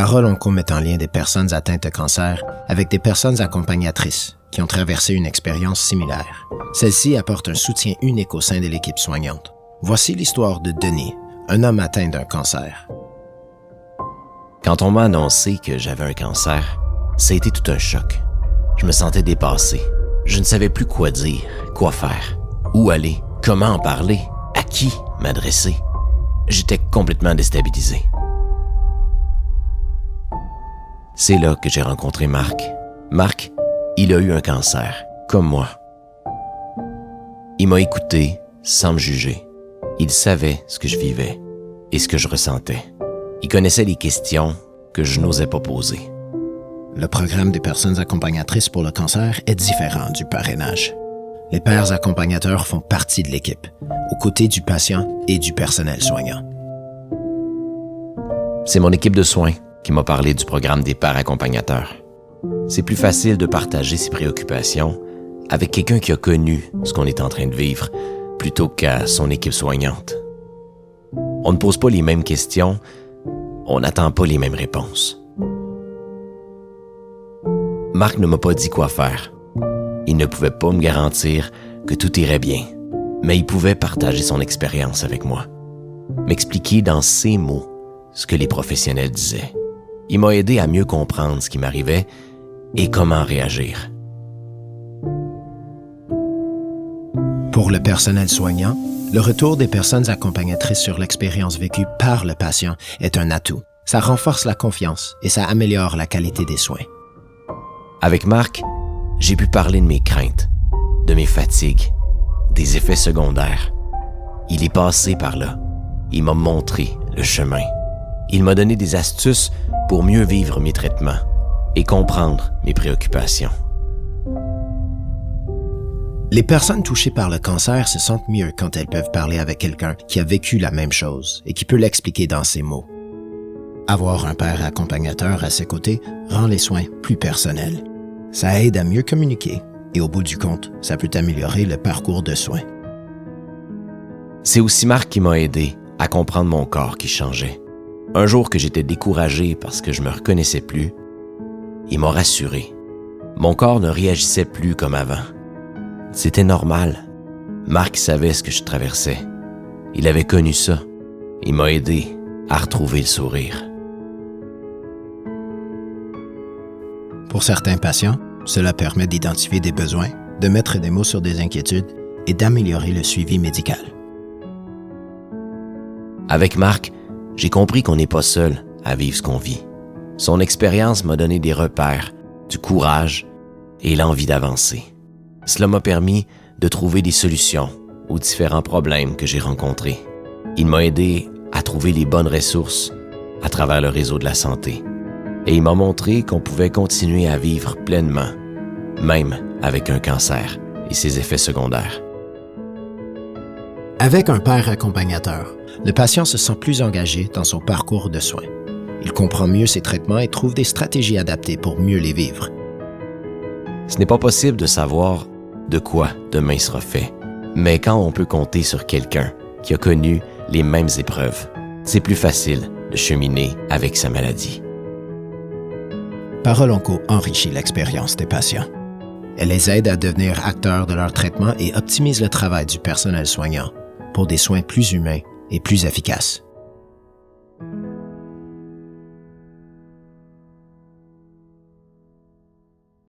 Parole Onco met en lien des personnes atteintes de cancer avec des personnes accompagnatrices qui ont traversé une expérience similaire. Celle-ci apporte un soutien unique au sein de l'équipe soignante. Voici l'histoire de Denis, un homme atteint d'un cancer. Quand on m'a annoncé que j'avais un cancer, ça a été tout un choc. Je me sentais dépassé. Je ne savais plus quoi dire, quoi faire, où aller, comment en parler, à qui m'adresser. J'étais complètement déstabilisé. C'est là que j'ai rencontré Marc. Marc, il a eu un cancer, comme moi. Il m'a écouté sans me juger. Il savait ce que je vivais et ce que je ressentais. Il connaissait les questions que je n'osais pas poser. Le programme des personnes accompagnatrices pour le cancer est différent du parrainage. Les pairs accompagnateurs font partie de l'équipe, aux côtés du patient et du personnel soignant. C'est mon équipe de soins qui m'a parlé du programme des pairs accompagnateurs. C'est plus facile de partager ses préoccupations avec quelqu'un qui a connu ce qu'on est en train de vivre plutôt qu'à son équipe soignante. On ne pose pas les mêmes questions, on n'attend pas les mêmes réponses. Marc ne m'a pas dit quoi faire. Il ne pouvait pas me garantir que tout irait bien, mais il pouvait partager son expérience avec moi, m'expliquer dans ses mots ce que les professionnels disaient. Il m'a aidé à mieux comprendre ce qui m'arrivait et comment réagir. Pour le personnel soignant, le retour des personnes accompagnatrices sur l'expérience vécue par le patient est un atout. Ça renforce la confiance et ça améliore la qualité des soins. Avec Marc, j'ai pu parler de mes craintes, de mes fatigues, des effets secondaires. Il est passé par là. Il m'a montré le chemin. Il m'a donné des astuces pour mieux vivre mes traitements et comprendre mes préoccupations. Les personnes touchées par le cancer se sentent mieux quand elles peuvent parler avec quelqu'un qui a vécu la même chose et qui peut l'expliquer dans ses mots. Avoir un père accompagnateur à ses côtés rend les soins plus personnels. Ça aide à mieux communiquer et au bout du compte, ça peut améliorer le parcours de soins. C'est aussi Marc qui m'a aidé à comprendre mon corps qui changeait. Un jour que j'étais découragé parce que je me reconnaissais plus, il m'a rassuré. Mon corps ne réagissait plus comme avant. C'était normal. Marc savait ce que je traversais. Il avait connu ça. Il m'a aidé à retrouver le sourire. Pour certains patients, cela permet d'identifier des besoins, de mettre des mots sur des inquiétudes et d'améliorer le suivi médical. Avec Marc, j'ai compris qu'on n'est pas seul à vivre ce qu'on vit. Son expérience m'a donné des repères, du courage et l'envie d'avancer. Cela m'a permis de trouver des solutions aux différents problèmes que j'ai rencontrés. Il m'a aidé à trouver les bonnes ressources à travers le réseau de la santé. Et il m'a montré qu'on pouvait continuer à vivre pleinement, même avec un cancer et ses effets secondaires. Avec un père accompagnateur, le patient se sent plus engagé dans son parcours de soins. Il comprend mieux ses traitements et trouve des stratégies adaptées pour mieux les vivre. Ce n'est pas possible de savoir de quoi demain sera fait, mais quand on peut compter sur quelqu'un qui a connu les mêmes épreuves, c'est plus facile de cheminer avec sa maladie. Parole Onco enrichit l'expérience des patients. Elle les aide à devenir acteurs de leur traitement et optimise le travail du personnel soignant pour des soins plus humains et plus efficaces.